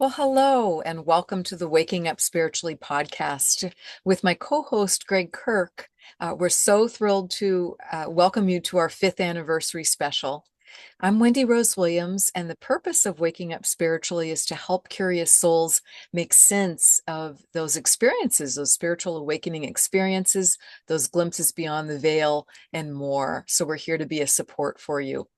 Well, hello, and welcome to the Waking Up Spiritually podcast with my co host, Greg Kirk. We're so thrilled to welcome you to our fifth anniversary special. I'm Wendy Rose Williams, and the purpose of Waking Up Spiritually is to help curious souls make sense of those experiences, those spiritual awakening experiences, those glimpses beyond the veil, and more. So, we're here to be a support for you.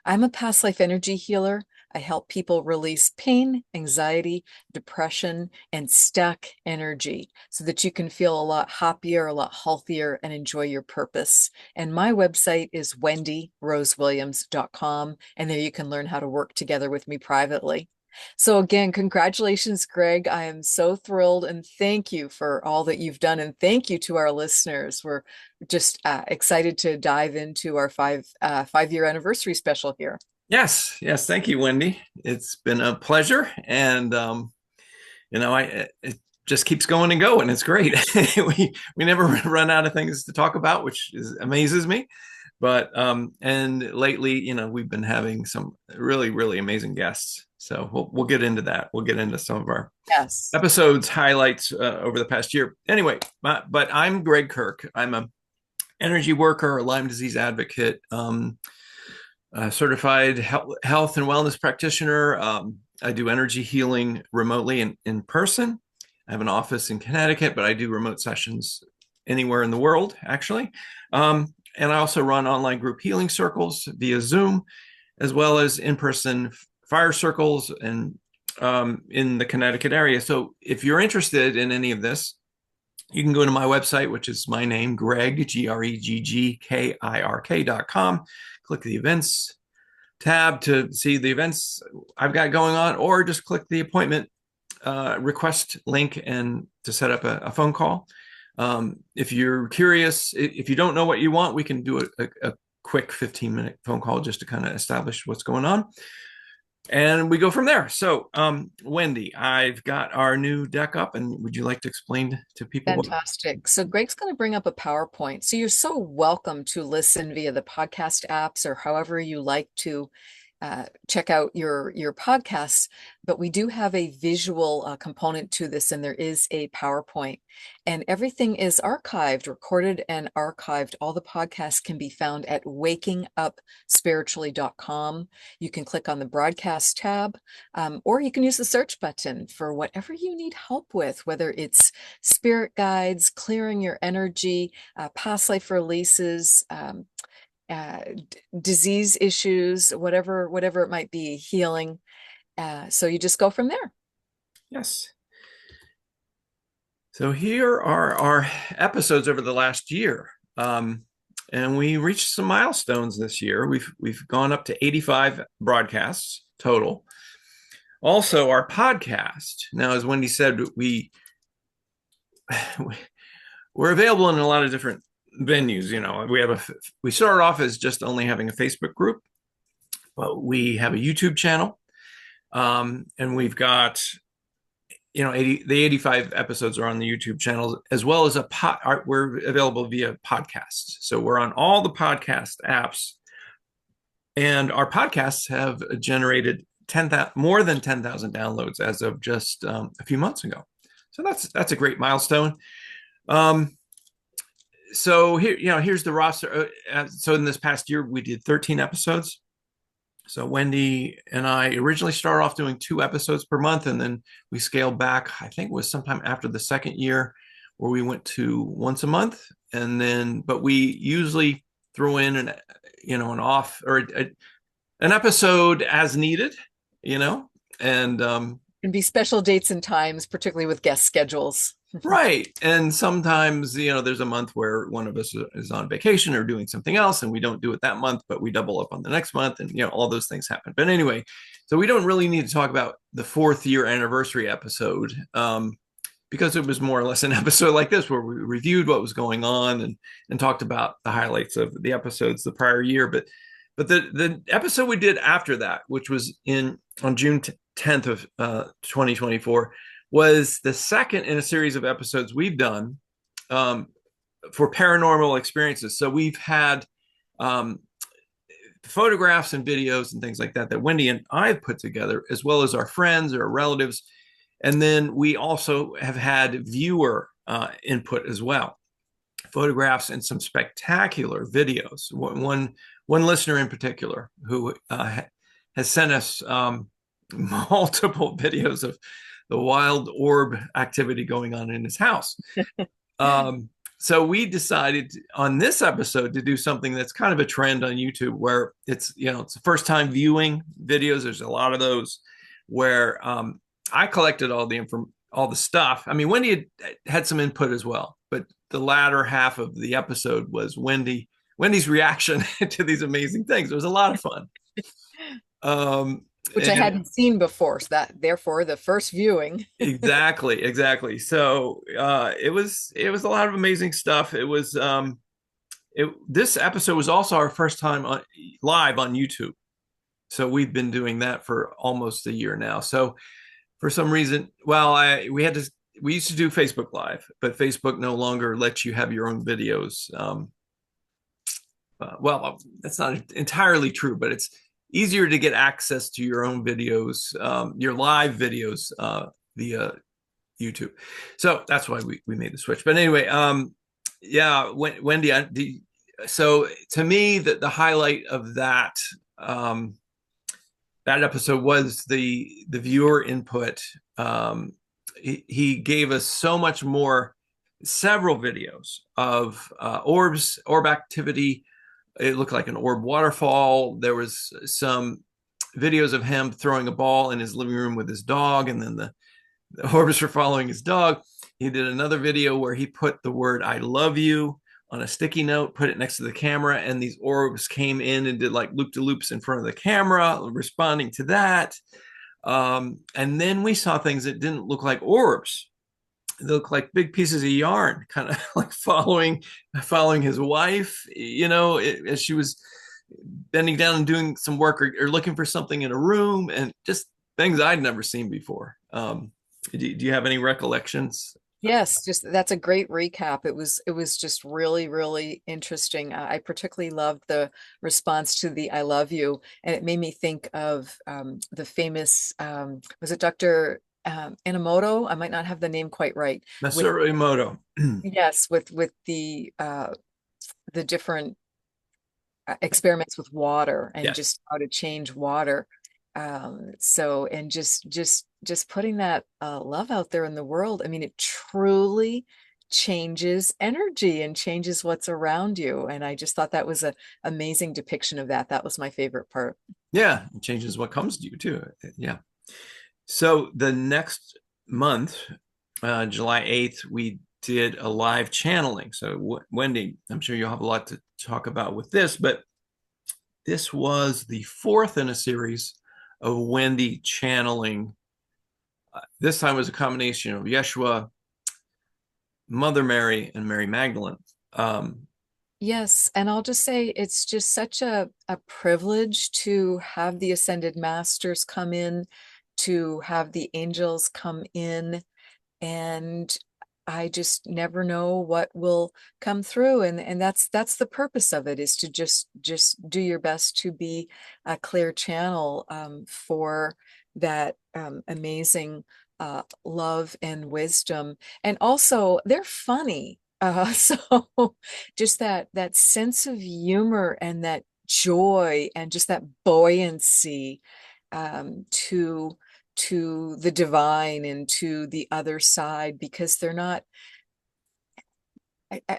I'm a past life energy healer. I help people release pain, anxiety, depression, and stuck energy so that you can feel a lot happier, a lot healthier, and enjoy your purpose. And my website is wendyrosewilliams.com. And there you can learn how to work together with me privately. So, again, congratulations, Greg. I am so thrilled and thank you for all that you've done. And thank you to our listeners. We're just excited to dive into our five-year anniversary special here. Yes. Thank you, Wendy. It's been a pleasure, and it just keeps going and going. It's great. we never run out of things to talk about, which amazes me. But and lately, we've been having some really amazing guests. So we'll get into that. We'll get into some of our Yes. episodes highlights over the past year. Anyway, but I'm Gregg Kirk. I'm a energy worker, a Lyme disease advocate. Certified health and wellness practitioner. I do energy healing remotely and in person. I have an office in Connecticut, but I do remote sessions anywhere in the world, actually. And I also run online group healing circles via Zoom, as well as in-person fire circles and in the Connecticut area. So if you're interested in any of this, you can go to my website, which is my name, Gregg, GREGGKIRK.com. Click the events tab to see the events I've got going on, or just click the appointment request link and to set up a phone call. If you're curious, if you don't know what you want, we can do a quick 15-minute phone call just to kind of establish what's going on. And we go from there. So, Wendy, I've got our new deck up, and would you like to explain to people Fantastic. So Greg's going to bring up a PowerPoint. So you're so welcome to listen via the podcast apps or however you like to check out your podcasts, but we do have a visual component to this, and there is a PowerPoint, and everything is archived, recorded and archived. All the podcasts can be found at wakingupspiritually.com. You can click on the broadcast tab, or you can use the search button for whatever you need help with, whether it's spirit guides, clearing your energy, past life releases, uh, disease issues, whatever it might be, healing. So you just go from there. Yes. So here are our episodes over the last year. And we reached some milestones this year. We've gone up to 85 broadcasts total. Also, our podcast. Now, as Wendy said, we're available in a lot of different venues. We started off as just only having a Facebook group, but we have a YouTube channel, and we've got the 85 episodes are on the YouTube channel, as well as we're available via podcasts. So we're on all the podcast apps, and our podcasts have generated more than 10,000 downloads as of just a few months ago. So that's a great milestone. So here's the roster. So in this past year, we did 13 episodes. So Wendy and I originally started off doing 2 episodes per month, and then we scaled back. I think it was sometime after the second year where we went to once a month, but we usually throw in an off or an episode as needed, and be special dates and times, particularly with guest schedules. Right. And sometimes, there's a month where one of us is on vacation or doing something else, and we don't do it that month, but we double up on the next month, and, all those things happen. But anyway, so we don't really need to talk about the 4th year anniversary episode, because it was more or less an episode like this where we reviewed what was going on and talked about the highlights of the episodes the prior year. But the episode we did after that, which was on June 10th of 2024, was the second in a series of episodes we've done for Paranormal Experiences. So we've had photographs and videos and things like that that Wendy and I have put together, as well as our friends or relatives. And then we also have had viewer input as well, photographs and some spectacular videos. One listener in particular who has sent us multiple videos of the wild orb activity going on in his house. Um, so we decided on this episode to do something that's kind of a trend on YouTube, where it's it's the first time viewing videos. There's a lot of those where I collected all the stuff. I mean, Wendy had some input as well, but the latter half of the episode was Wendy's reaction to these amazing things. It was a lot of fun. Which I And hadn't seen before. So that therefore the first viewing. exactly. So it was a lot of amazing stuff. This episode was also our first time live on YouTube. So we've been doing that for almost a year now. So for some reason, we used to do Facebook Live, but Facebook no longer lets you have your own videos. That's not entirely true, but it's easier to get access to your own videos, your live videos via YouTube. So that's why we made the switch. But anyway, Wendy, so to me, the highlight of that that episode was the viewer input. He gave us so much more, several videos of orb activity. It looked like an orb waterfall. There was some videos of him throwing a ball in his living room with his dog, and then the orbs were following his dog. He did another video where he put the word "I love you" on a sticky note, put it next to the camera, and these orbs came in and did like loop-de-loops in front of the camera, responding to that. And then we saw things that didn't look like orbs. They look like big pieces of yarn, kind of like following his wife, as she was bending down and doing some work, or looking for something in a room, and just things I'd never seen before. Do you have any recollections? Yes, just that's a great recap. It was just really, really interesting. I particularly loved the response to the "I love you," and it made me think of the famous was it Dr. Inamoto? I might not have the name quite right. With Masaru Emoto. yes, with the different experiments with water and Yes. just how to change water. So and just putting that love out there in the world. I mean, it truly changes energy and changes what's around you. And I just thought that was an amazing depiction of that. That was my favorite part. Yeah, it changes what comes to you too. Yeah. So the next month, July 8th, we did a live channeling. So Wendy, I'm sure you'll have a lot to talk about with this, but this was the fourth in a series of Wendy channeling. This time was a combination of Yeshua, Mother Mary, and Mary Magdalene. Yes, and I'll just say it's just such a privilege to have the ascended masters come in, to have the angels come in, and I just never know what will come through. And that's the purpose of it, is to just do your best to be a clear channel for that amazing love and wisdom. And also they're funny. So just that sense of humor and that joy and just that buoyancy to the divine and to the other side, because they're not,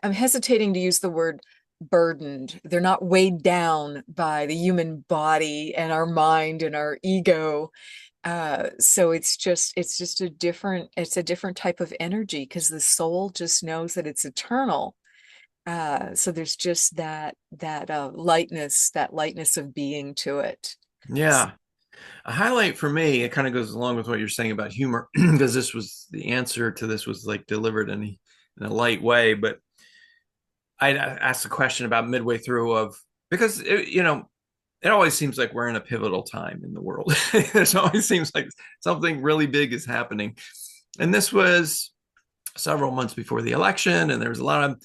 I'm hesitating to use the word burdened. They're not weighed down by the human body and our mind and our ego. So it's a different type of energy, because the soul just knows that it's eternal. So there's just that lightness of being to it. Yeah. A highlight for me, it kind of goes along with what you're saying about humor, because this was the answer to this was like delivered in a light way. But I asked a question about midway through of, because it always seems like we're in a pivotal time in the world. It always seems like something really big is happening. And this was several months before the election, and there was a lot of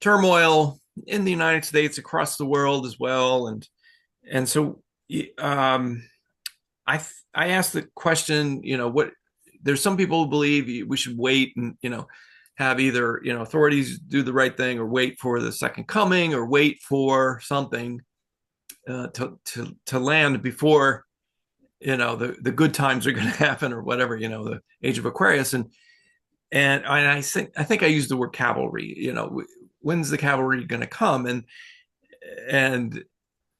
turmoil in the United States, across the world as well. and so um, I asked the question, what there's some people who believe we should wait and have either authorities do the right thing or wait for the second coming or wait for something to land before the good times are going to happen or whatever, the age of Aquarius. And I think I used the word cavalry. When's the cavalry going to come? And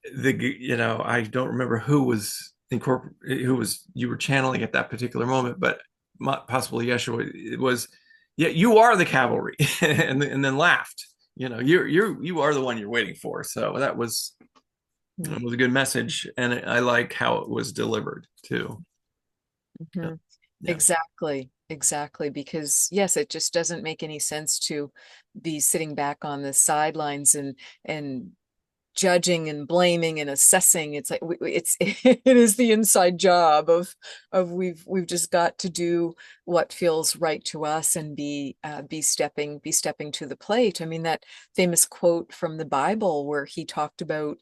I don't remember who was you were channeling at that particular moment, but possibly Yeshua. It was, yeah, you are the cavalry, and then laughed. You are the one you're waiting for. So that was Mhm. it was a good message, and I like how it was delivered too. Yeah, Mhm. yeah, Exactly, exactly. Because yes, it just doesn't make any sense to be sitting back on the sidelines and judging and blaming and assessing. It's like it's it is the inside job of we've just got to do what feels right to us and be stepping to the plate. I mean, that famous quote from the Bible where he talked about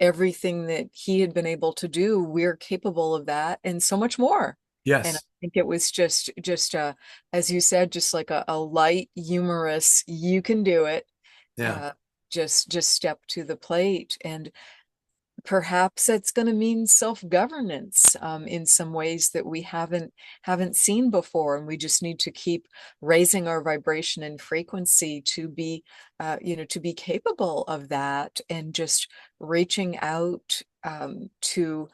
everything that he had been able to do, we're capable of that and so much more. And I yes, think it was just as you said, just like a light, humorous, you can do it, yeah, uh, just step to the plate. And perhaps it's going to mean self-governance in some ways that we haven't seen before, and we just need to keep raising our vibration and frequency to be to be capable of that, and just reaching out to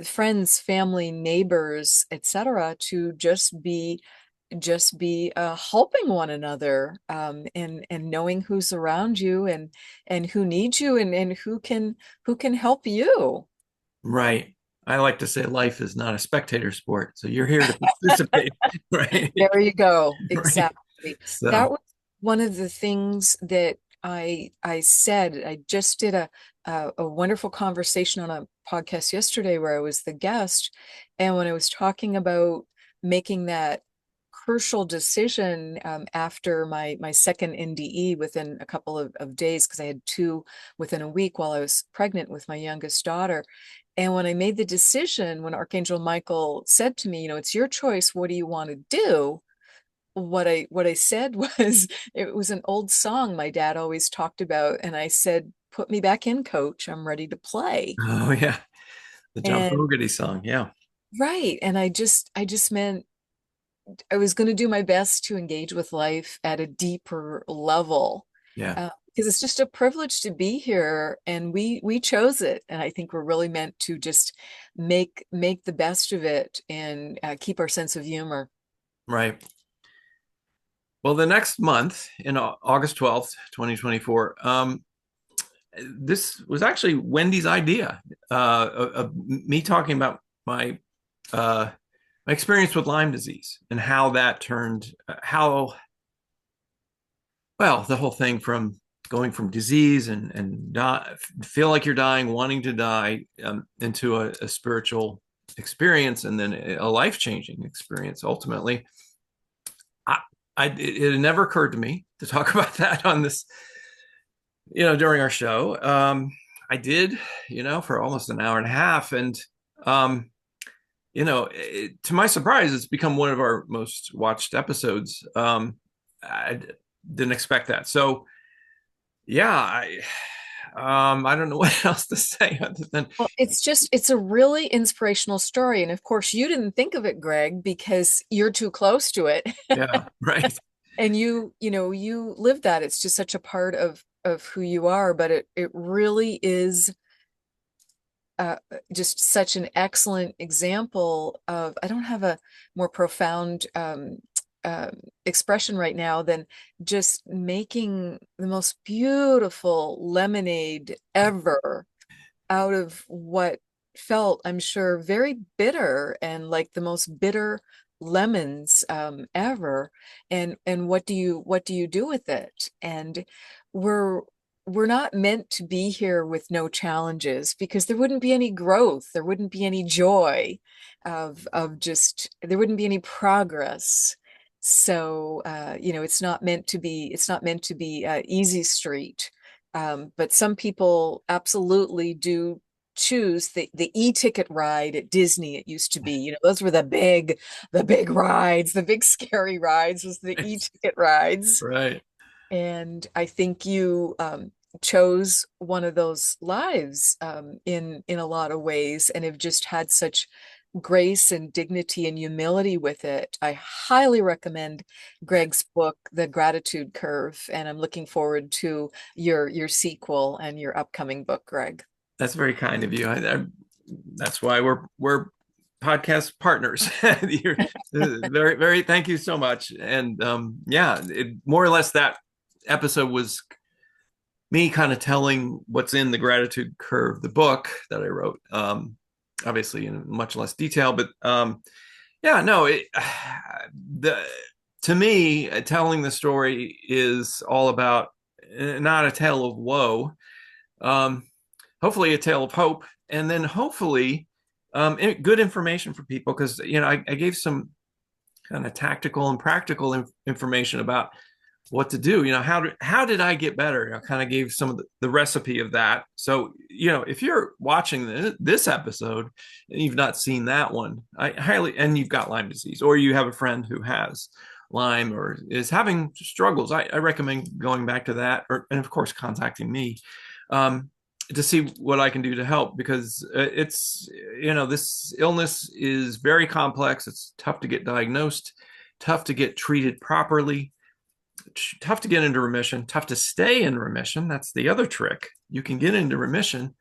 friends, family, neighbors, etc., to just be helping one another, and knowing who's around you and who needs you, and who can help you. right. I like to say life is not a spectator sport, so you're here to participate, right? There you go. Right. Exactly. So, That was one of the things that I said. I just did a wonderful conversation on a podcast yesterday where I was the guest, and when I was talking about making that crucial decision after my second NDE within a couple of days, because I had two within a week while I was pregnant with my youngest daughter. And when I made the decision, when Archangel Michael said to me, it's your choice, what do you want to do? What I said was, it was an old song my dad always talked about, and I said, put me back in, coach. I'm ready to play. oh yeah, the John And Fogerty song. Yeah, right. And I just meant I was going to do my best to engage with life at a deeper level. yeah, Because it's just a privilege to be here, and we chose it, and I think we're really meant to just make the best of it, and keep our sense of humor. right. Well, the next month, in August 12th, 2024, this was actually Wendy's idea of me talking about uh, my experience with Lyme disease and how that turned, how, well, the whole thing from going from disease and feel like you're dying, wanting to die, into a spiritual experience and then a life changing experience ultimately. I, it had never occurred to me to talk about that on this, during our show. I did, for almost an hour and a half. And, to my surprise, it's become one of our most watched episodes. I didn't expect that. So, yeah, I don't know what else to say other than, Well, it's a really inspirational story. And of course, you didn't think of it, Greg, because you're too close to it. yeah, right, And you live that. It's just such a part of who you are, but it really is just such an excellent example of, I don't have a more profound expression right now than just making the most beautiful lemonade ever out of what felt, I'm sure, very bitter, and like the most bitter lemons ever. And what do you do with it? And we're we're not meant to be here with no challenges, because there wouldn't be any growth, there wouldn't be any joy of just, there wouldn't be any progress. So it's not meant to be easy street. But some people absolutely do choose the e-ticket ride at Disney. It used to be, those were the big rides, the big scary rides was the e-ticket rides. Right. And I think you chose one of those lives in a lot of ways, and have just had such grace and dignity and humility with it. I highly recommend Gregg's book, The Gratitude Curve, and I'm looking forward to your sequel and your upcoming book, Gregg. That's very kind of you. That's why we're podcast partners. You're very, very, thank you so much. And yeah, more or less that episode was me kind of telling what's in the gratitude curve, the book that I wrote, obviously in much less detail, but yeah, no, the to me, telling the story is all about not a tale of woe, um, hopefully a tale of hope, and then hopefully good information for people, because I gave some kind of tactical and practical information about what to do. How did I get better? I kind of gave some of the recipe of that. So if you're watching this episode and you've not seen that one, and you've got Lyme disease, or you have a friend who has Lyme or is having struggles, I recommend going back to that, and of course contacting me, to see what I can do to help, because it's this illness is very complex. It's tough to get diagnosed, tough to get treated properly, tough to get into remission, tough to stay in remission. That's the other trick. You can get into remission.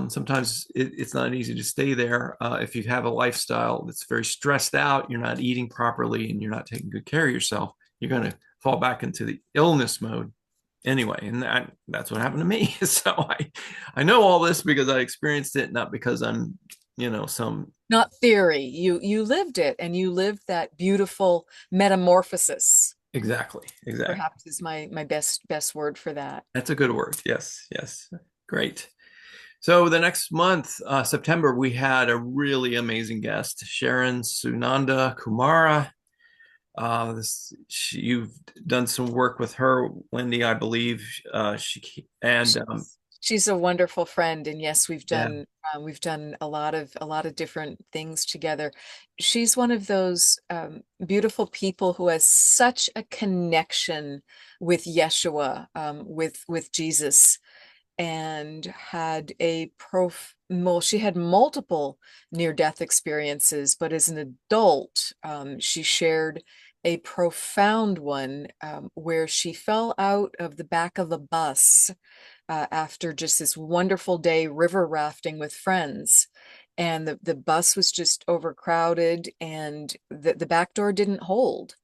Sometimes it's not easy to stay there if you have a lifestyle that's very stressed out, you're not eating properly, and you're not taking good care of yourself. You're going to fall back into the illness mode anyway. And that's what happened to me. So I know all this because I experienced it, not because I'm, some. Not theory. You lived it, and you lived that beautiful metamorphosis. Exactly. Perhaps is my best word for that. That's a good word. Yes. Great. So the next month, September, we had a really amazing guest, Sharon Sunanda Kumara. You've done some work with her, Wendy, I believe. She's a wonderful friend, and yes, Yeah. we've done a lot of different things together. She's one of those beautiful people who has such a connection with Yeshua, with Jesus, and had she had multiple near-death experiences, but as an adult, she shared a profound one, where she fell out of the back of a bus after just this wonderful day river rafting with friends. And the bus was just overcrowded, and the back door didn't hold.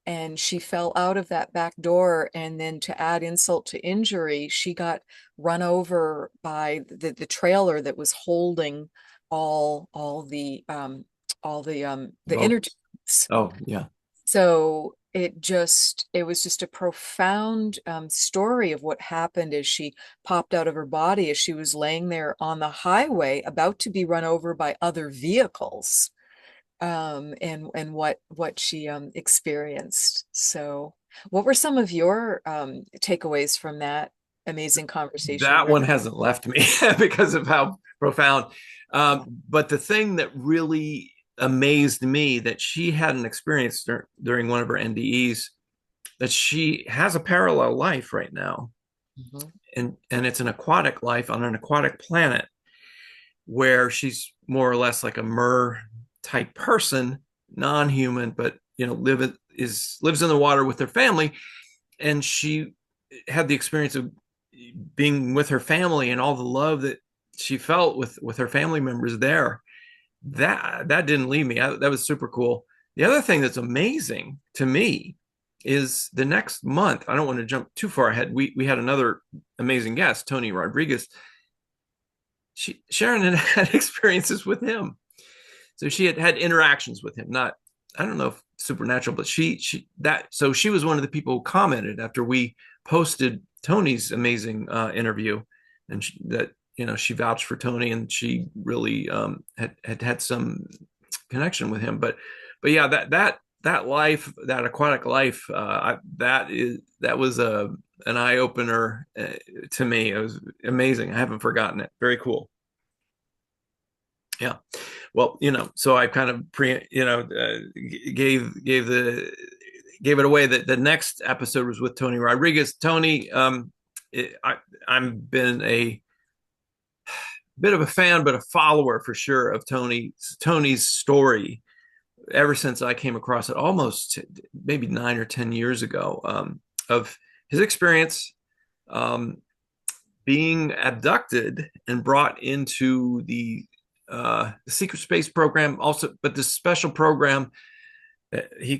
And she fell out of that back door. And then, to add insult to injury, she got run over by the trailer that was holding all the inner Boats. tubes. Oh, yeah. So it was just a profound story of what happened as she popped out of her body, as she was laying there on the highway about to be run over by other vehicles, and what she experienced. So what were some of your takeaways from that amazing conversation, That Greg? one hasn't left me because of how profound. But the thing that really amazed me that she hadn't experienced during one of her NDEs, that she has a parallel life right now, Mhm. and it's an aquatic life on an aquatic planet where she's more or less like a mer type person, non-human, but lives in the water with her family, and she had the experience of being with her family and all the love that she felt with her family members there. That didn't leave me. That was super cool. The other thing that's amazing to me is the next month. I don't want to jump too far ahead. We had another amazing guest, Tony Rodrigues. Sharon had had experiences with him, so she had had interactions with him. Not, I don't know if supernatural, but so she was one of the people who commented after we posted Tony's amazing interview, and she vouched for Tony, and she really had some connection with him. But yeah, that life, that aquatic life, that was an eye opener to me. It was amazing. I haven't forgotten it. Very cool. Yeah. Well, so I kind of gave it away that the next episode was with Tony Rodrigues. Tony, I've been a bit of a fan, but a follower for sure of Tony's story ever since I came across it almost maybe 9 or 10 years ago, of his experience um, being abducted and brought into the secret space program, also, but this special program that he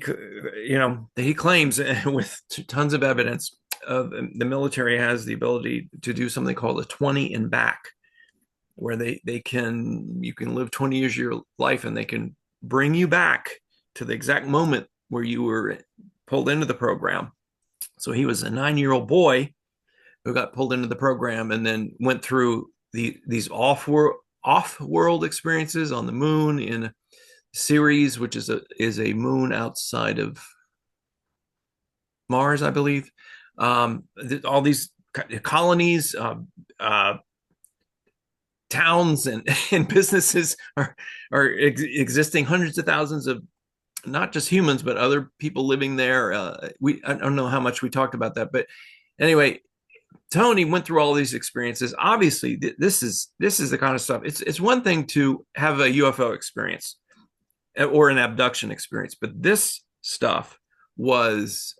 claims with tons of evidence of the military has the ability to do something called a 20 and back, where you can live 20 years of your life and they can bring you back to the exact moment where you were pulled into the program. So he was a 9-year-old boy who got pulled into the program and then went through these off-world experiences on the moon in Ceres, which is a moon outside of Mars, I believe. All these colonies, towns, and businesses are existing. Hundreds of thousands of not just humans, but other people living there. I don't know how much we talked about that, but anyway, Tony went through all these experiences. Obviously, this is the kind of stuff. It's one thing to have a UFO experience or an abduction experience, but this stuff was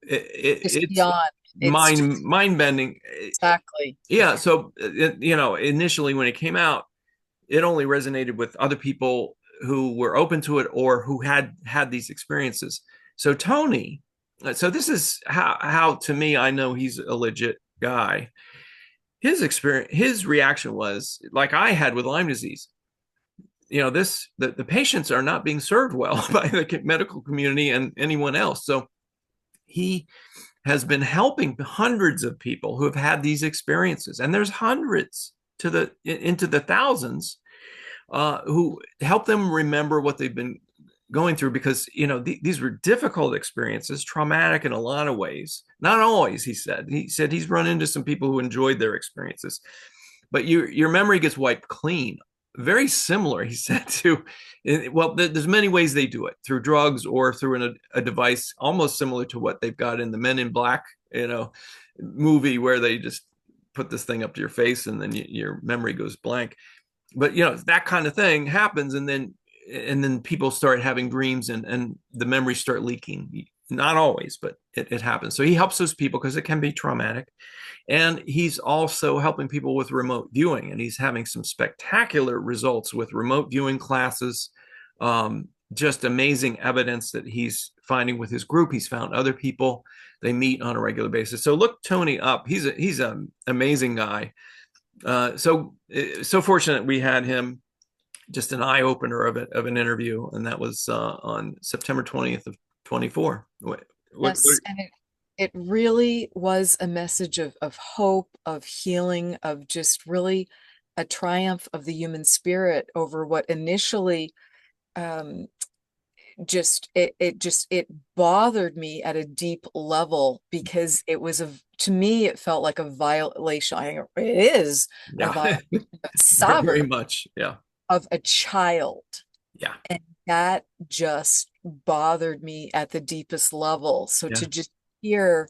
It's it's beyond. It's just mind bending. exactly. Yeah. So initially when it came out, it only resonated with other people who were open to it or who had these experiences. So Tony, so this is how to me I know he's a legit guy. His reaction was like I had with Lyme disease. The patients are not being served well by the medical community and anyone else. So he has been helping hundreds of people who have had these experiences, and there's hundreds into the thousands, who help them remember what they've been going through, because these were difficult experiences, traumatic in a lot of ways. Not always, he said he's run into some people who enjoyed their experiences, but your memory gets wiped clean. Very similar, he said, to, well, there's many ways they do it, through drugs or through a device almost similar to what they've got in the Men in Black movie, where they just put this thing up to your face and then your memory goes blank. But that kind of thing happens, and then people start having dreams, and the memories start leaking. Not always, but it happens. So he helps those people because it can be traumatic. And he's also helping people with remote viewing, and he's having some spectacular results with remote viewing classes. Just amazing evidence that he's finding with his group. He's found other people they meet on a regular basis. So look Tony up. He's an amazing guy. So fortunate we had him. Just an eye opener of an interview, and that was on September 20th of 24. Yes, and it really was a message of hope, of healing, of just really a triumph of the human spirit over what initially um, it bothered me at a deep level, because to me it felt like a violation. It is a Yeah, violation of very sovereignty much. Yeah, of a child. yeah, And that just bothered me at the deepest level. So yeah, to just hear,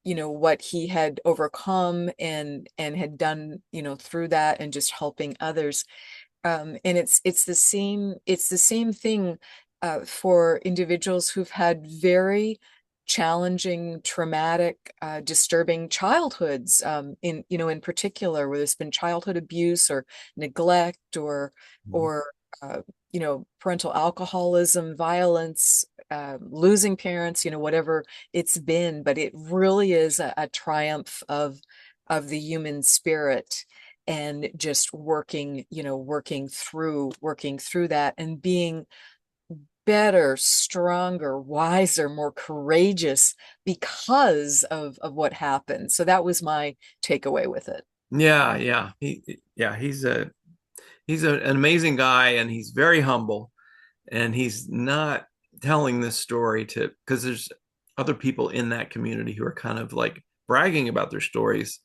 what he had overcome and had done, through that, and just helping others. And it's the same thing for individuals who've had very challenging, traumatic, disturbing childhoods, in particular, where there's been childhood abuse or neglect or parental alcoholism, violence, losing parents, whatever it's been. But it really is a triumph of the human spirit, and just working through that, and being better, stronger, wiser, more courageous because of what happened. So that was my takeaway with it. yeah, yeah. An amazing guy, and he's very humble, and he's not telling this story because there's other people in that community who are kind of like bragging about their stories.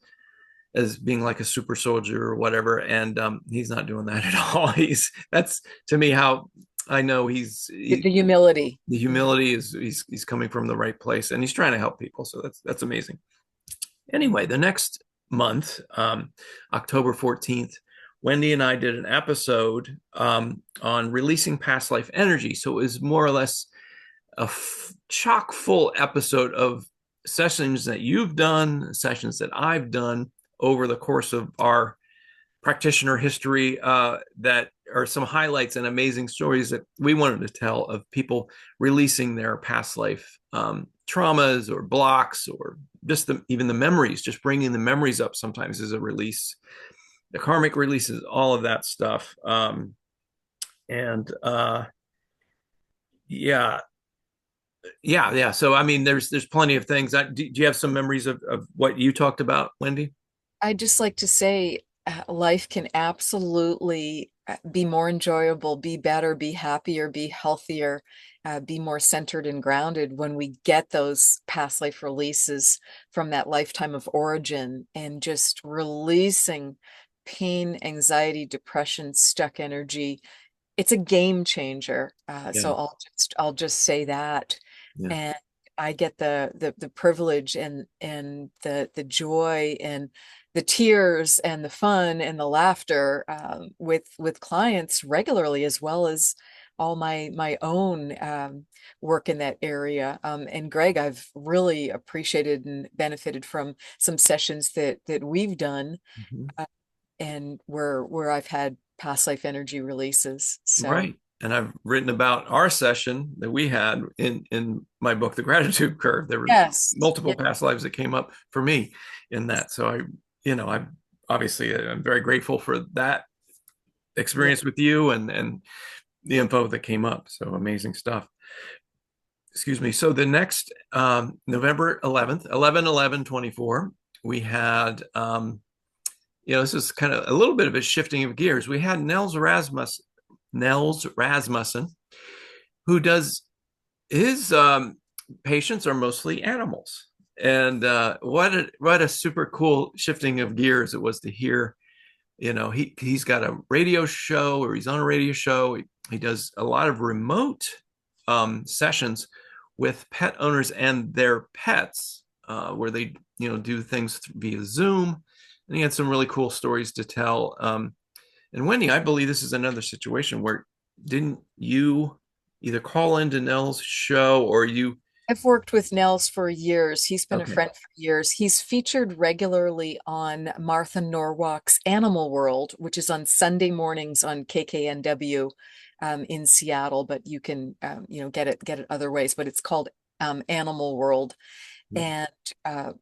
as being like a super soldier or whatever. And he's not doing that at all. That's to me how I know The humility. the Mhm. humility is he's coming from the right place, and he's trying to help people. So that's amazing. Anyway, the next month, October 14th, Wendy and I did an episode on releasing past life energy. So it was more or less a chock full episode of sessions that you've done, sessions that I've done over the course of our practitioner history, that are some highlights and amazing stories that we wanted to tell of people releasing their past life traumas or blocks, or just even the memories. Just bringing the memories up sometimes is a release. The karmic releases, all of that stuff. And yeah, yeah. So I mean, there's plenty of things. Do you have some memories of what you talked about, Wendy? I just like to say life can absolutely be more enjoyable, be better, be happier, be healthier, be more centered and grounded when we get those past life releases from that lifetime of origin and just releasing pain, anxiety, depression, stuck energy. It's a game changer. Yeah, So I'll just say that. yeah, And I get the privilege and the joy and the tears and the fun and the laughter with clients regularly, as well as all my own work in that area. And Gregg, I've really appreciated and benefited from some sessions that we've done, mm-hmm. uh, and where I've had past life energy releases. So Right. And I've written about our session that we had in my book, The Gratitude Curve. There were yes, multiple yeah, past lives that came up for me in that. So I'm obviously I'm very grateful for that yeah. experience with you and the info that came up. So amazing stuff. Excuse me. So the next November 11th, 11/11/24, we had this is kind of a little bit of a shifting of gears. We had Nels Rasmussen, who does his patients are mostly animals. And what a super cool shifting of gears it was to hear. He's got a radio show, or he's on a radio show. He does a lot of remote sessions with pet owners and their pets, where they do things via Zoom. And he had some really cool stories to tell. And Wendy, I believe this is another situation where didn't you either call into Nell's show or you? I've worked with Nels for years. He's been a Okay. friend for years. He's featured regularly on Martha Norwalk's Animal World, which is on Sunday mornings on KKNW in Seattle, but you can get it other ways. But it's called Animal World. And uh,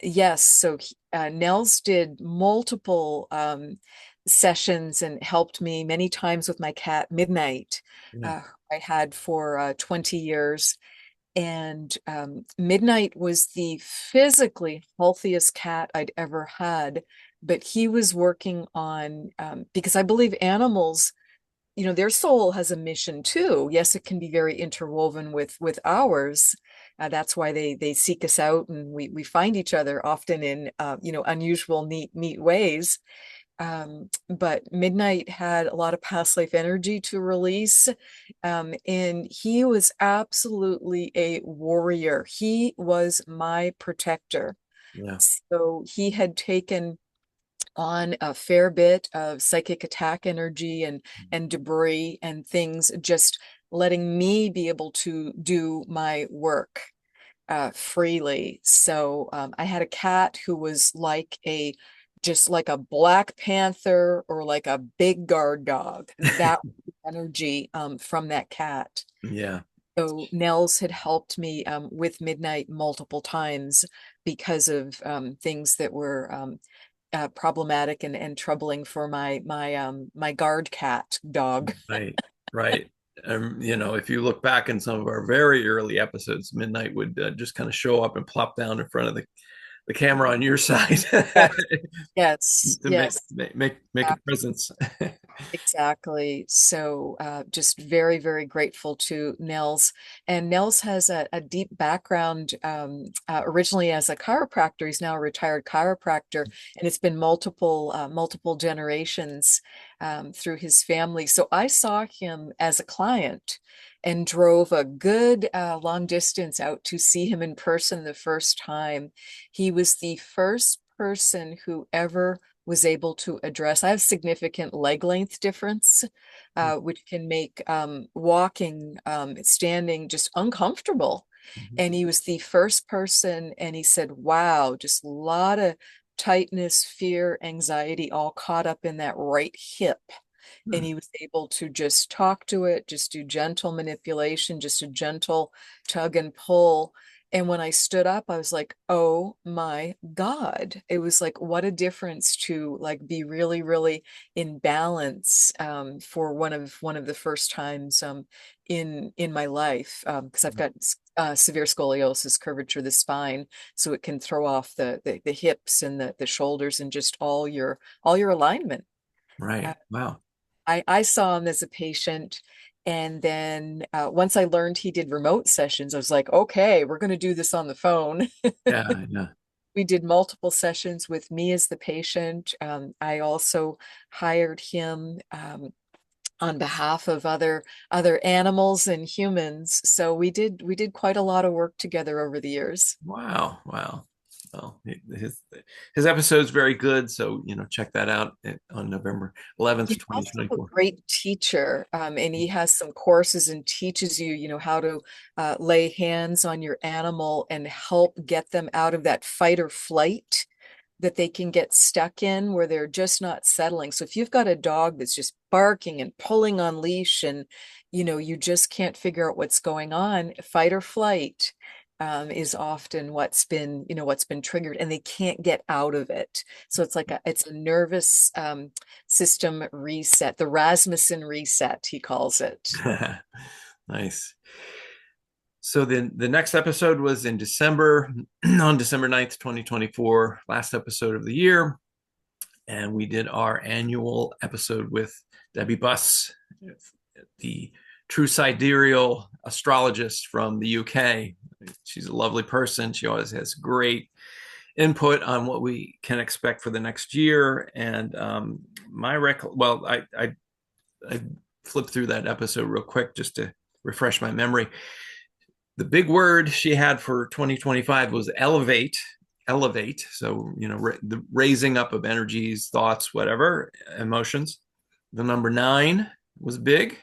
yes, so Nels did multiple sessions and helped me many times with my cat Midnight. Yeah. Uh, I had for 20 years. And Midnight was the physically healthiest cat I'd ever had. But he was working on, because I believe animals, their soul has a mission too. Yes, it can be very interwoven with ours. That's why they seek us out, and we find each other often in unusual, neat ways. But Midnight had a lot of past life energy to release. And he was absolutely a warrior. He was my protector. Yeah. So he had taken on a fair bit of psychic attack energy and debris and things, just letting me be able to do my work freely. So I had a cat who was just like a Black Panther or like a big guard dog. That was the energy from that cat. Yeah. So Nels had helped me with Midnight multiple times because of things that were problematic and troubling for my guard cat dog. Right. Right. If you look back in some of our very early episodes, Midnight would just kind of show up and plop down in front of the the camera on your side Yes, yes, to yes. make a presence. Exactly. So, just very, very grateful to Nels. And Nels has a deep background, originally as a chiropractor. He's now a retired chiropractor, and it's been multiple generations, through his family. So I saw him as a client and drove a good, long distance out to see him in person the first time. He was the first person who ever was able to address. I have significant leg length difference, which can make walking, standing just uncomfortable. Mhm. And he was the first person, and he said, wow, just a lot of tightness, fear, anxiety, all caught up in that right hip. And Hmm. he was able to just talk to it, just do gentle manipulation, just a gentle tug and pull. And when I stood up, I was like, oh my God. It was like, what a difference to like be really, really in balance, for one of the first times, in my life, because I've got severe scoliosis, curvature of the spine, so it can throw off the hips and the shoulders and just all your alignment. Uh, Right. Wow. I saw him as a patient. And then, once I learned he did remote sessions, I was like, okay, we're going to do this on the phone. Yeah. Yeah. We did multiple sessions with me as the patient. I also hired him, on behalf of other animals and humans. So we did quite a lot of work together over the years. Wow. Wow. Well, his episode's very good. So, check that out on November 11th, He's also a 2024. great teacher, and he has some courses and teaches you, how to, lay hands on your animal and help get them out of that fight or flight that they can get stuck in, where they're just not settling. So if you've got a dog that's just barking and pulling on leash, and you just can't figure out what's going on, fight or flight, is often what's been triggered, and they can't get out of it. So it's a nervous, system reset, the Rasmussen reset, he calls it. Nice. So the next episode was in December, on December 9th, 2024, last episode of the year. And we did our annual episode with Debbie Buss, the true-sidereal astrologist from the UK. She's a lovely person. She always has great input on what we can expect for the next year. And I flipped through that episode real quick just to refresh my memory. The big word she had for 2025 was elevate. Elevate. So, the raising up of energies, thoughts, whatever, emotions. The number 9 was big.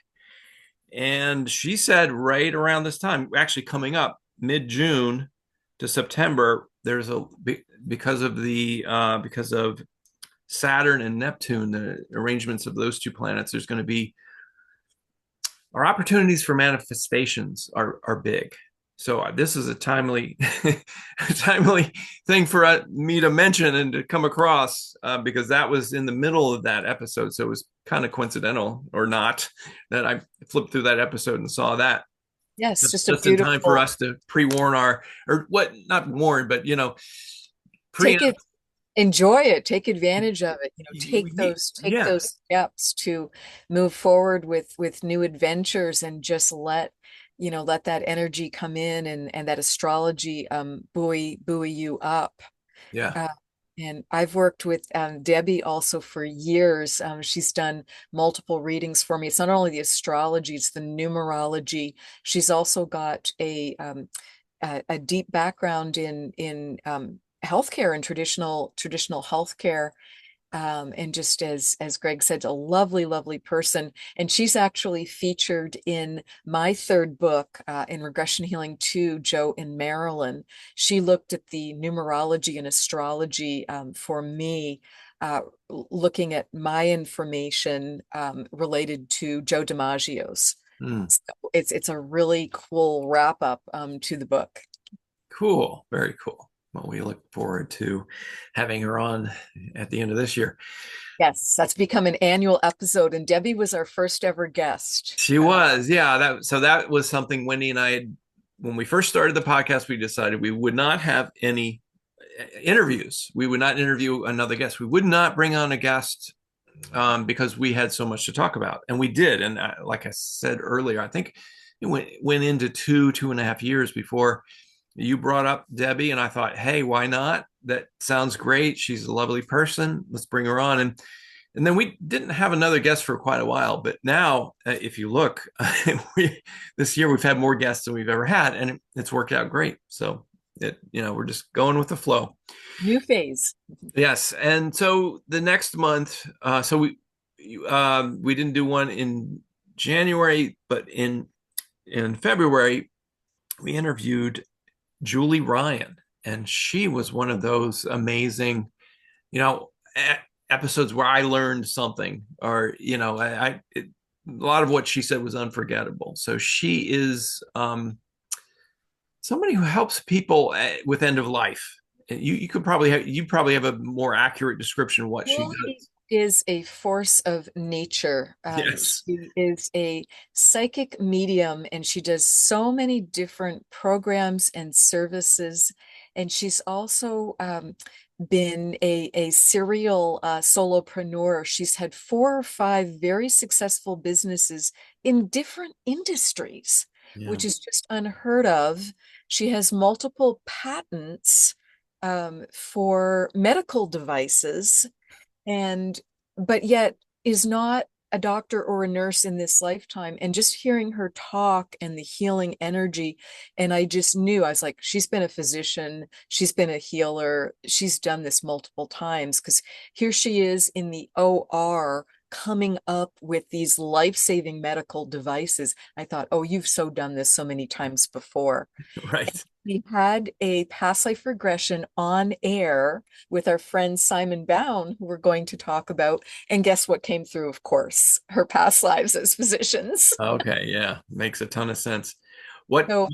And she said right around this time, actually coming up mid-June to September, because of Saturn and Neptune, the arrangements of those two planets, there's going to be our opportunities for manifestations are big. So this is a timely timely thing for me to mention and to come across, because that was in the middle of that episode. So it was kind of coincidental, or not, that I flipped through that episode and saw that Yes, just a just in time for beautiful. us to pre-warn or what, not warn, but pre Take it, enjoy it, take advantage of it, take yeah, those steps to move forward with new adventures, and just let that energy come in, and that astrology, buoy you up. yeah, uh, and I've worked with, Debbie also for years. She's done multiple readings for me. It's not only the astrology, it's the numerology. She's also got a deep background in healthcare and traditional healthcare, and just as Gregg said, a lovely, lovely person. And she's actually featured in my third book, in Regression Healing 2, Joe in Maryland. She looked at the numerology and astrology, for me, looking at my information, related to Joe DiMaggio's. mm, So it's a really cool wrap up, to the book. cool, very cool. Well, we look forward to having her on at the end of this year. Yes, that's become an annual episode, and Debbie was our first ever guest. She was, yeah. That was something Wendy and I had, when we first started the podcast, we decided we would not have any interviews. We would not interview another guest. We would not bring on a guest because we had so much to talk about, and we did. And like I said earlier, I think it went into 2.5 years before you brought up Debbie, and I thought, hey, why not? That sounds great. She's a lovely person. Let's bring her on. And then we didn't have another guest for quite a while, but now, if you look, this year we've had more guests than we've ever had, and it's worked out great. So we're just going with the flow. New phase. Yes, and so the next month, so we didn't do one in January, but in February we interviewed Julie Ryan, and she was one of those amazing, episodes where I learned something, or a lot of what she said was unforgettable. So she is somebody who helps people with end of life. You probably have a more accurate description of what she Julie does. is a force of nature. Yes. She is a psychic medium, and she does so many different programs and services. And she's also been a serial solopreneur. She's had 4 or 5 very successful businesses in different industries, Yeah. which is just unheard of. She has multiple patents for medical devices, and but yet is not a doctor or a nurse in this lifetime. And just hearing her talk and the healing energy, and I just knew, I was like, she's been a physician, she's been a healer, she's done this multiple times, because here she is in the OR coming up with these life-saving medical devices. I thought, oh, you've so done this so many times before. Right. We had a past life regression on air with our friend Simon Bown, who we're going to talk about. And guess what came through? Of course, her past lives as physicians. Okay. Yeah. Makes a ton of sense. What? So I'm,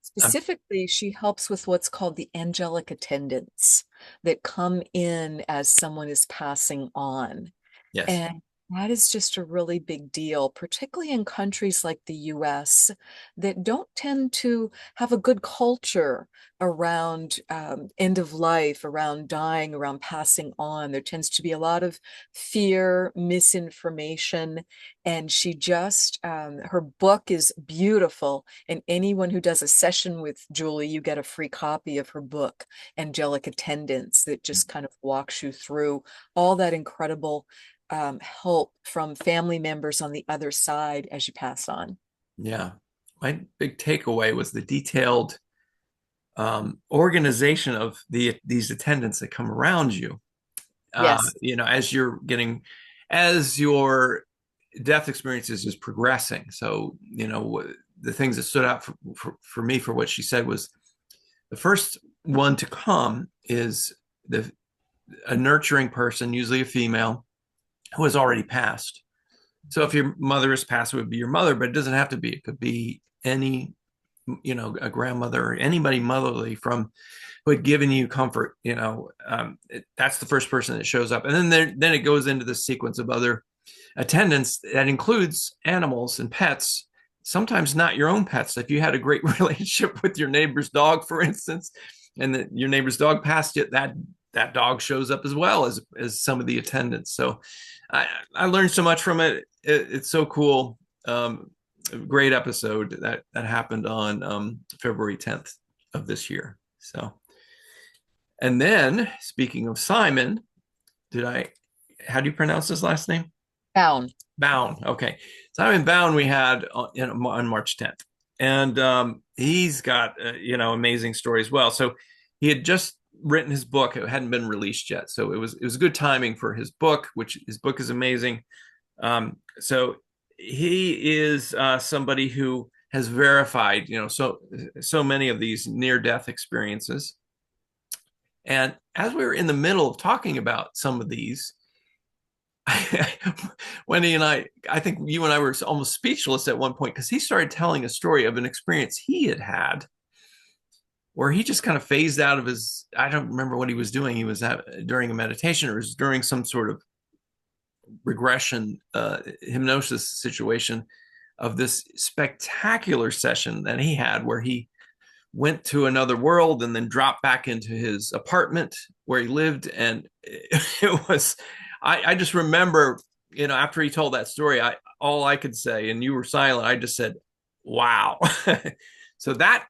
specifically, she helps with what's called the angelic attendants that come in as someone is passing on. yes. And that is just a really big deal, particularly in countries like the US that don't tend to have a good culture around end of life, around dying, around passing on. There tends to be a lot of fear, misinformation. And she just, her book is beautiful. And anyone who does a session with Julie, you get a free copy of her book, Angelic Attendants, that just kind of walks you through all that incredible help from family members on the other side as you pass on. Yeah. My big takeaway was the detailed organization of these attendants that come around you. Yes. As your death experiences is progressing. So, the things that stood out for me for what she said was the first one to come is a nurturing person, usually a female, who has already passed. So if your mother has passed, it would be your mother, but it doesn't have to be. It could be any, a grandmother or anybody motherly from who had given you comfort. That's the first person that shows up, and then it goes into the sequence of other attendants that includes animals and pets. Sometimes not your own pets. If you had a great relationship with your neighbor's dog, for instance, and that your neighbor's dog passed it, that dog shows up as well as some of the attendants. So I learned so much from it. It's so cool. Great episode that happened on February 10th of this year. So, and then speaking of Simon, how do you pronounce his last name? Down. Bown. Okay. Simon Bown we had on March 10th. And he's got, amazing story as well. So he had just written his book. It hadn't been released yet. So it was good timing for his book, which his book is amazing. So he is somebody who has verified, so many of these near-death experiences. And as we were in the middle of talking about some of these, Wendy and I think you and I were almost speechless at one point because he started telling a story of an experience he had where he just kind of phased out of I don't remember what he was doing. He was during a meditation or was during some sort of regression, hypnosis situation of this spectacular session that he had where he went to another world and then dropped back into his apartment where he lived. And it was, I just remember, after he told that story, all I could say, and you were silent, I just said, wow. So that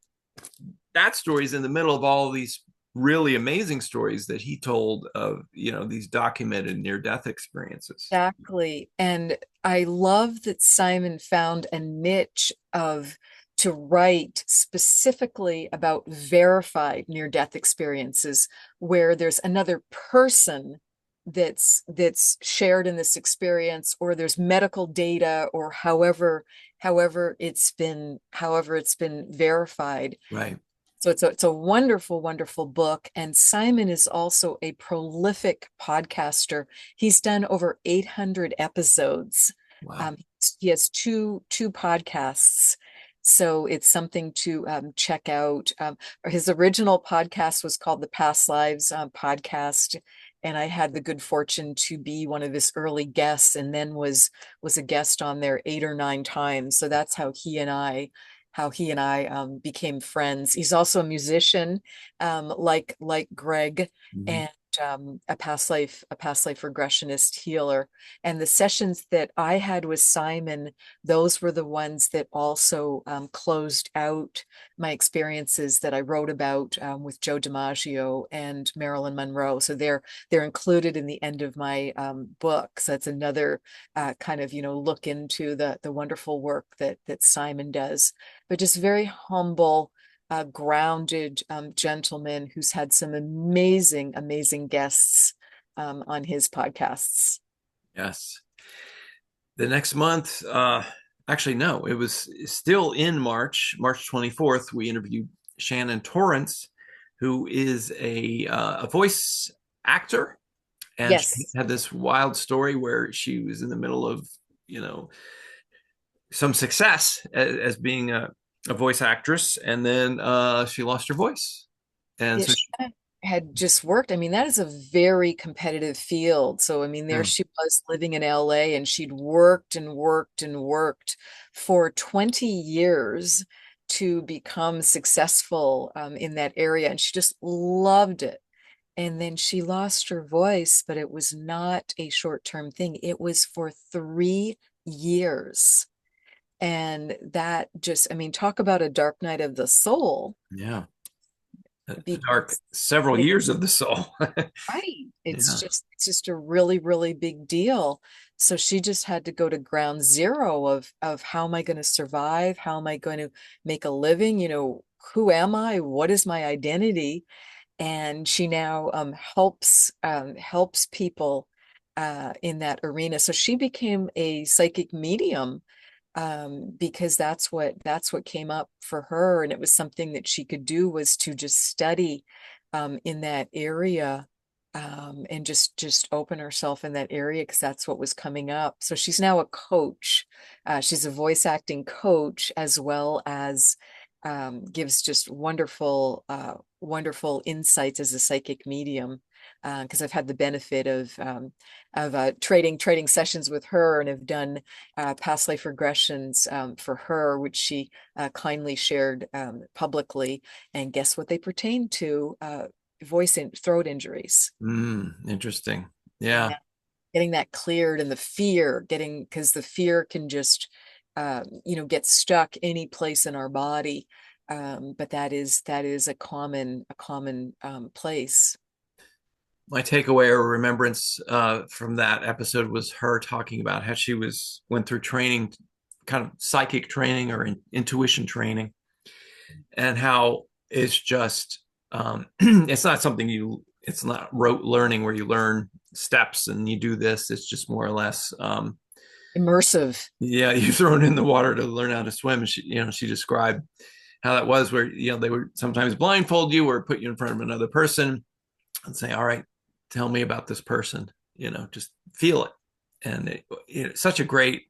story is in the middle of all of these really amazing stories that he told of, these documented near-death experiences. Exactly. And I love that Simon found a niche of to write specifically about verified near-death experiences where there's another person that's shared in this experience, or there's medical data, or however it's been verified. Right. So it's a wonderful, wonderful book. And Simon is also a prolific podcaster. He's done over 800 episodes. Wow. He has two podcasts. So it's something to check out. His original podcast was called the Past Lives Podcast. And I had the good fortune to be one of his early guests, and then was a guest on there 8 or 9 times. So that's how he and I became friends. He's also a musician, like Gregg, Mhm. and a past life regressionist healer. And the sessions that I had with Simon, those were the ones that also closed out my experiences that I wrote about with Joe DiMaggio and Marilyn Monroe. So they're included in the end of my book. So that's another kind of look into the wonderful work that Simon does, but just very humble, grounded gentleman who's had some amazing, amazing guests on his podcasts. Yes. The next month, actually, no, it was still in March 24th, we interviewed Shannon Torrance, who is a voice actor. And she Yes, had this wild story where she was in the middle of, you know, some success as being a voice actress. And then she lost her voice. And yeah, so, Shannon had just worked. I mean, that is a very competitive field. So, I mean, there yeah, she was living in LA, and she'd worked and worked and worked for 20 years to become successful in that area. And she just loved it. And then she lost her voice, but it was not a short-term thing. It was for 3 years. And that just, I mean, talk about a dark night of the soul, yeah, a dark because several it, years of the soul. right, it's Yeah. just a really, really big deal. So she just had to go to ground zero of how am I going to survive? How am I going to make a living? Who am I? What is my identity? And she now helps people in that arena. So she became a psychic medium because that's what came up for her, and it was something that she could do, was to just study in that area, and just open herself in that area because that's what was coming up. So she's now a coach. She's a voice acting coach, as well as gives just wonderful insights as a psychic medium. Because I've had the benefit of trading sessions with her, and have done past life regressions for her, which she kindly shared publicly. And guess what they pertain to? Voice and throat injuries. Interesting. Getting Yeah. that, getting that cleared, and the fear, because the fear can just get stuck any place in our body. But that is a common place. My takeaway or remembrance from that episode was her talking about how she went through training, kind of psychic training or intuition training, and how it's just it's not something it's not rote learning where you learn steps and you do this. It's just more or less Immersive. yeah, you're thrown in the water to learn how to swim. And she described how that was, where they would sometimes blindfold you or put you in front of another person and say, all right, tell me about this person, just feel it. And such a great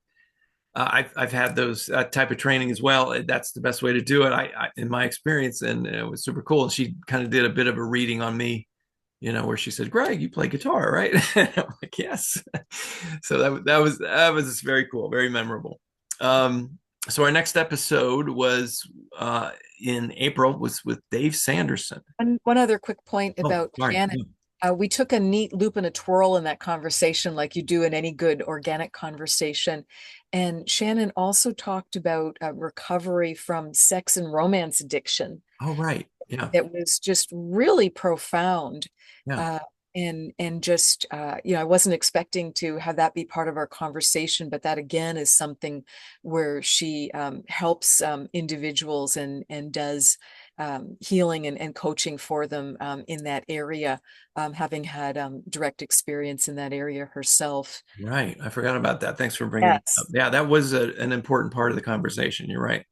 I've had those type of training as well. That's the best way to do it, in my experience, and it was super cool. And she kind of did a bit of a reading on me, where she said, "Greg, you play guitar, right?" And I'm like, "Yes." So that was very cool, very memorable. So our next episode was in April was with Dave Sanderson. And one other quick point Oh, about sorry. Shannon. We took a neat loop and a twirl in that conversation, like you do in any good organic conversation. And Shannon also talked about recovery from sex and romance addiction. Oh, right. Yeah. That was just really profound. Yeah. Uh, and just I wasn't expecting to have that be part of our conversation, but that again is something where she helps individuals and does healing and coaching for them in that area, having had direct experience in that area herself. Right. I forgot about that. Thanks for bringing it up. Yes. Yeah, that was an important part of the conversation. You're right.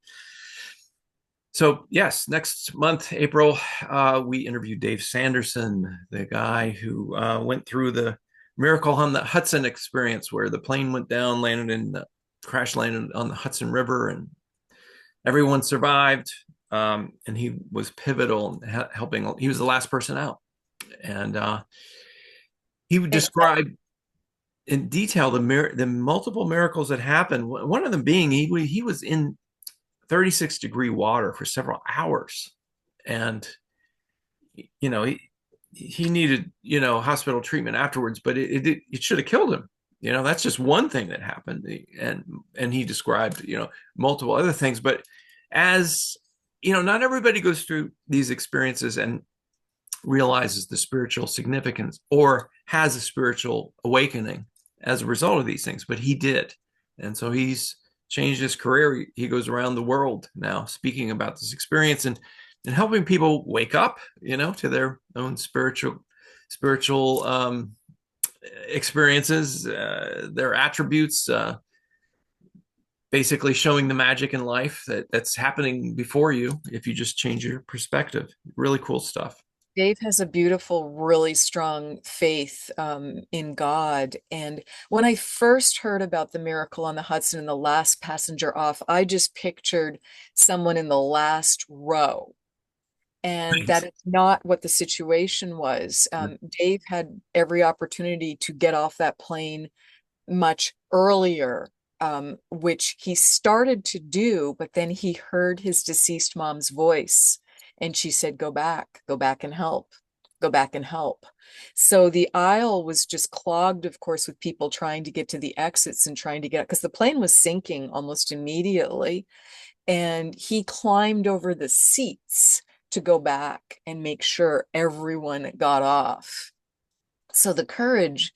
So, yes, next month, April, we interviewed Dave Sanderson, the guy who went through the miracle on the Hudson experience, where the plane went down, crash landed on the Hudson River, and everyone survived. And he was pivotal in helping. He was the last person out. And he would describe in detail the multiple miracles that happened. One of them being he was in 36-degree water for several hours, and he needed hospital treatment afterwards, but it should have killed him. That's just one thing that happened, and he described multiple other things. But as not everybody goes through these experiences and realizes the spiritual significance or has a spiritual awakening as a result of these things, but he did. And so he's changed his career. He goes around the world now speaking about this experience and helping people wake up, to their own spiritual experiences, their attributes, basically showing the magic in life that's happening before you if you just change your perspective. Really cool stuff. Dave has a beautiful, really strong faith in God. And when I first heard about the miracle on the Hudson and the last passenger off, I just pictured someone in the last row. And that Nice. is not what the situation was. Dave had every opportunity to get off that plane much earlier, which he started to do, but then he heard his deceased mom's voice. And she said, go back and help, go back and help. So the aisle was just clogged, of course, with people trying to get to the exits and trying to get, because the plane was sinking almost immediately. And he climbed over the seats to go back and make sure everyone got off. So the courage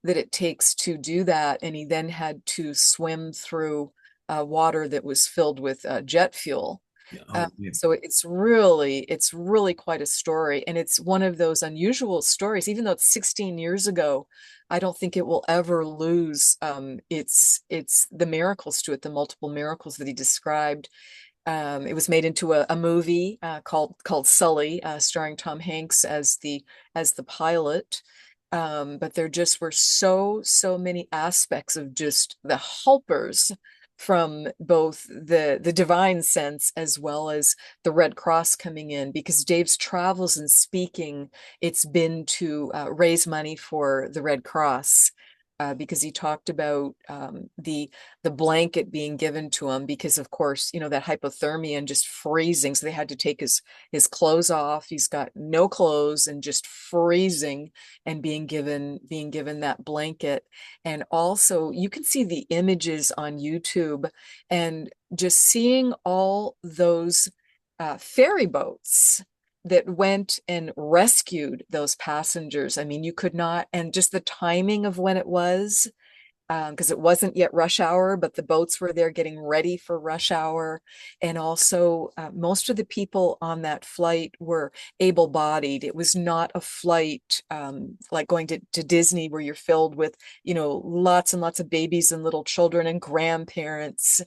that it takes to do that, and he then had to swim through water that was filled with jet fuel. Yeah. Oh, So it's really quite a story, and it's one of those unusual stories. Even though it's 16 years ago, I don't think it will ever lose it's the miracles to it, the multiple miracles that he described. It was made into a movie called Sully, starring Tom Hanks as the pilot. But there just were so many aspects of just the helpers from both the divine sense as well as the Red Cross coming in, because Dave's travels and speaking, it's been to raise money for the Red Cross. Because he talked about the blanket being given to him because, of course, that hypothermia and just freezing. So they had to take his clothes off. He's got no clothes and just freezing, and being given that blanket. And also you can see the images on YouTube, and just seeing all those ferry boats that went and rescued those passengers. I mean, you could not, and just the timing of when it was, because it wasn't yet rush hour, but the boats were there getting ready for rush hour. And also, most of the people on that flight were able-bodied. It was not a flight like going to Disney, where you're filled with, lots and lots of babies and little children and grandparents.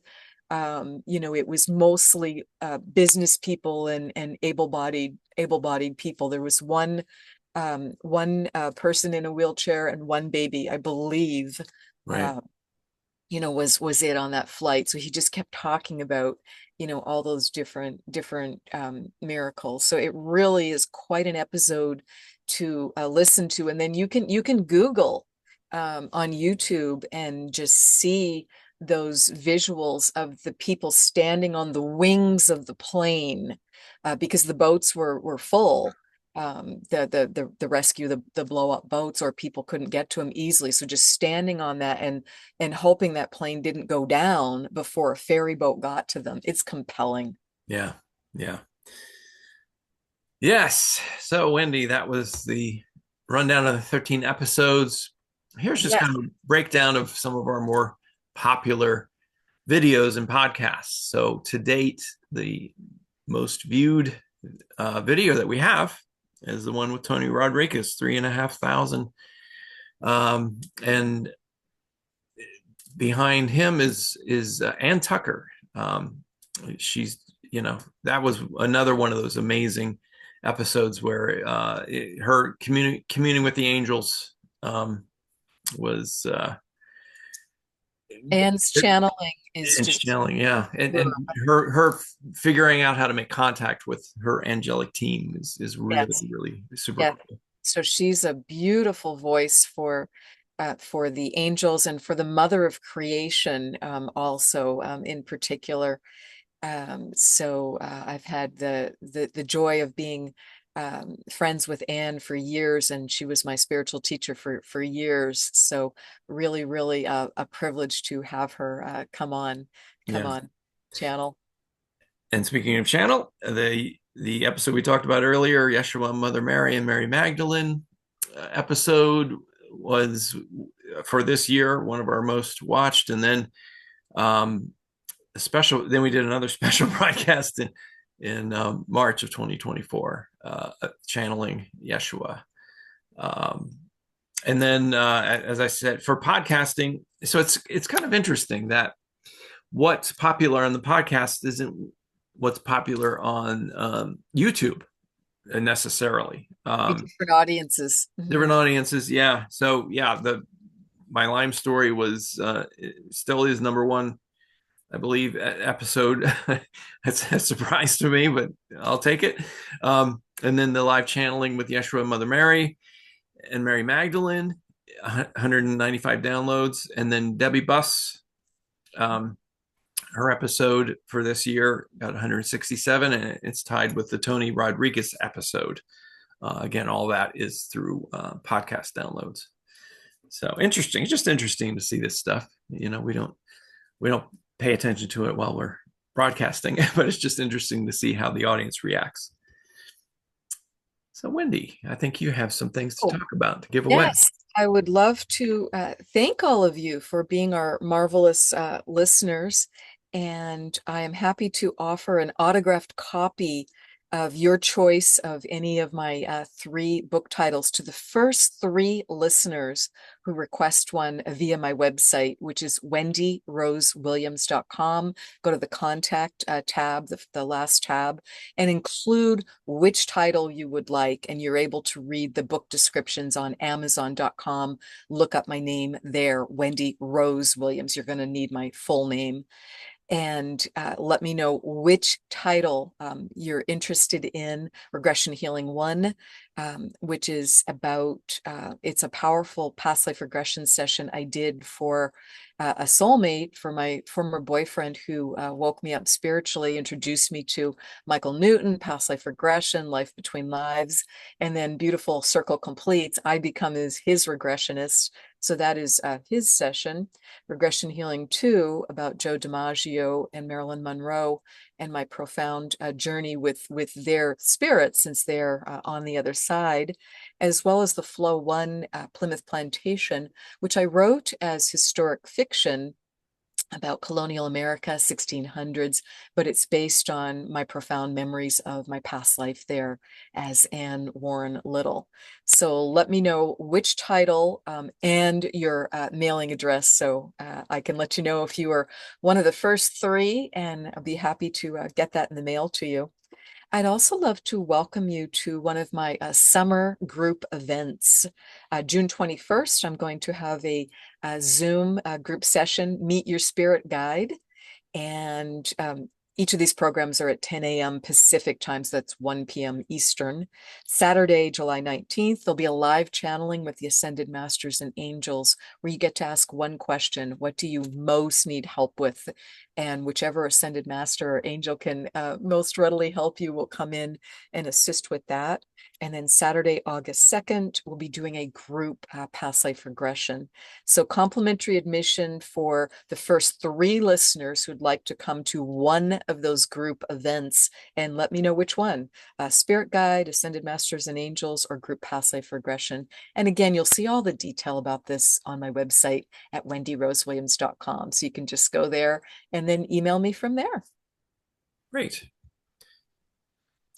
It was mostly business people and able-bodied people. There was one person in a wheelchair and one baby, I believe, right. uh, was it on that flight. So he just kept talking about, all those different miracles. So it really is quite an episode to listen to. And then you can Google on YouTube and just see those visuals of the people standing on the wings of the plane, because the boats were full. The rescue, the blow up boats, or people couldn't get to them easily. So just standing on that and hoping that plane didn't go down before a ferry boat got to them. It's compelling. Yeah. Yeah. Yes. So, Wendy, that was the rundown of the 13 episodes. Here's just Yes. kind of a breakdown of some of our more popular videos and podcasts. So, to date, the most viewed video that we have is the one with Tony Rodrigues, 3,500. And behind him is Ann Tucker. She's, that was another one of those amazing episodes where her communing with the angels was Anne's channeling is and just channeling, yeah, and her figuring out how to make contact with her angelic team is really yes, really super yeah. cool. So she's a beautiful voice for the angels and for the mother of creation, also, in particular. So I've had the joy of being friends with Anne for years, and she was my spiritual teacher for years. So really, really a privilege to have her come Yeah. on channel. And speaking of channel, the episode we talked about earlier, Yeshua, Mother Mary, and Mary Magdalene episode was for this year one of our most watched. And then a special. Then we did another special broadcast in March of 2024, channeling Yeshua. And then, as I said, for podcasting, so it's kind of interesting that what's popular on the podcast isn't what's popular on YouTube necessarily. Different audiences. Different audiences, yeah. So yeah, the my Lyme story was still is number one, I believe, episode. That's a surprise to me, but I'll take it. And then the live channeling with Yeshua, Mother Mary, and Mary Magdalene, 195 downloads. And then Debbie Buss, her episode for this year got 167, and it's tied with the Tony Rodrigues episode. Again, all that is through podcast downloads. So interesting. It's just interesting to see this stuff. We don't pay attention to it while we're broadcasting, but it's just interesting to see how the audience reacts. So, Wendy, I think you have some things to Oh, talk about, to give away. yes, I would love to thank all of you for being our marvelous listeners. And I am happy to offer an autographed copy of your choice of any of my 3 book titles to the first 3 listeners who request one via my website, which is wendyrosewilliams.com. Go to the contact tab, the last tab, and include which title you would like. And you're able to read the book descriptions on Amazon.com. Look up my name there, Wendy Rose Williams. You're going to need my full name. And let me know which title you're interested in. Regression Healing 1, which is about, it's a powerful past life regression session I did for a soulmate, for my former boyfriend who woke me up spiritually, introduced me to Michael Newton, past life regression, life between lives, and then beautiful circle completes. I become his regressionist. So that is his session. Regression Healing 2, about Joe DiMaggio and Marilyn Monroe, and my profound journey with their spirits, since they're on the other side, as well as the Flow 1, Plymouth Plantation, which I wrote as historic fiction about colonial America, 1600s, but it's based on my profound memories of my past life there as Anne Warren Little. So let me know which title and your mailing address, so I can let you know if you are one of the first 3, and I'll be happy to get that in the mail to you. I'd also love to welcome you to one of my summer group events. June 21st, I'm going to have a Zoom group session, Meet Your Spirit Guide. And Each of these programs are at 10 a.m. Pacific time, so that's 1 p.m. Eastern. Saturday, July 19th, there'll be a live channeling with the Ascended Masters and Angels where you get to ask one question: what do you most need help with? And whichever Ascended Master or Angel can most readily help you will come in and assist with that. And then Saturday, August 2nd, we'll be doing a group past life regression. So complimentary admission for the first 3 listeners who'd like to come to one of those group events, and let me know which one: Spirit Guide, Ascended Masters and Angels, or group past life regression. And again, you'll see all the detail about this on my website at wendyrosewilliams.com. So you can just go there and then email me from there. Great.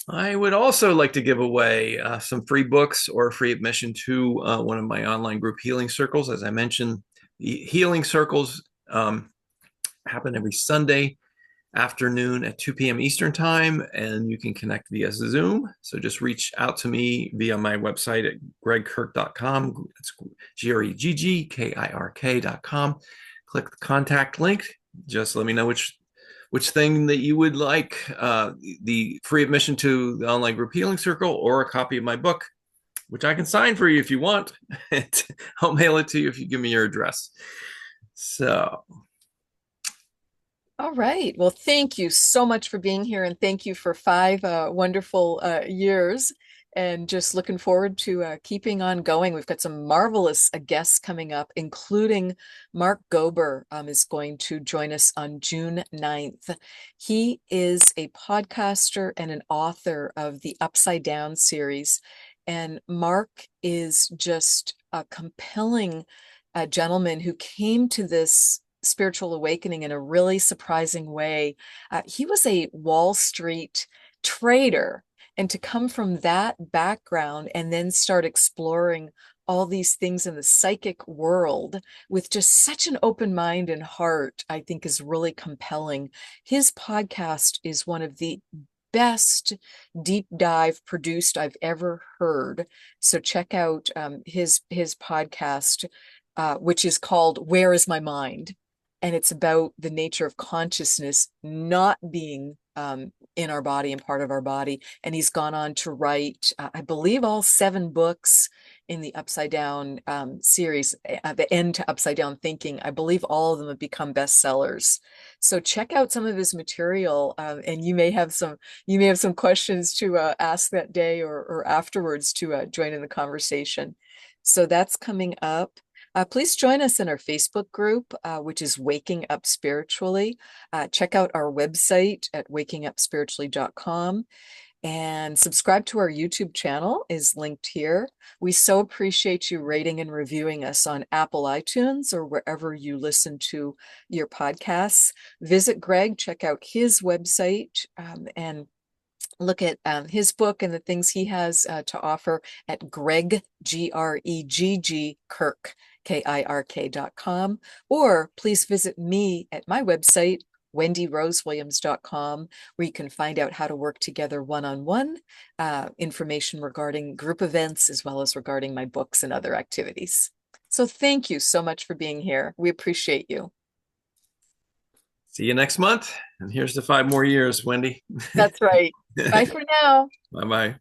I would also like to give away some free books or free admission to one of my online group healing circles. As I mentioned, the healing circles happen every Sunday afternoon at 2 p.m. Eastern time, and you can connect via Zoom. So just reach out to me via my website at greggkirk.com. It's GREGGKIRK.com. Click the contact link. Just let me know which thing that you would like, the free admission to the online group healing circle or a copy of my book, which I can sign for you if you want. I'll mail it to you if you give me your address. So, all right. Well, thank you so much for being here, and thank you for 5 wonderful years. And just looking forward to keeping on going. We've got some marvelous guests coming up, including Mark Gober is going to join us on June 9th. He is a podcaster and an author of the Upside Down series. And Mark is just a compelling gentleman who came to this spiritual awakening in a really surprising way. He was a Wall Street trader, and to come from that background and then start exploring all these things in the psychic world with just such an open mind and heart, I think is really compelling. His podcast is one of the best deep dive produced I've ever heard. So check out his podcast, which is called Where Is My Mind? And it's about the nature of consciousness not being in our body and part of our body. And he's gone on to write, I believe, all 7 books in the Upside Down series, the End to Upside Down Thinking. I believe all of them have become bestsellers. So check out some of his material, and you may have some questions to ask that day or afterwards to join in the conversation. So that's coming up. Please join us in our Facebook group, which is Waking Up Spiritually. Check out our website at wakingupspiritually.com, and subscribe to our YouTube channel is linked here. We so appreciate you rating and reviewing us on Apple iTunes or wherever you listen to your podcasts. Visit Gregg, check out his website, and look at his book and the things he has to offer at Gregg, Gregg, Kirk, KIRK.com. Or please visit me at my website, wendyrosewilliams.com, where you can find out how to work together one-on-one, information regarding group events, as well as regarding my books and other activities. So thank you so much for being here. We appreciate you. see you next month. And here's to 5 more years, Wendy. That's right. Bye for now. Bye-bye.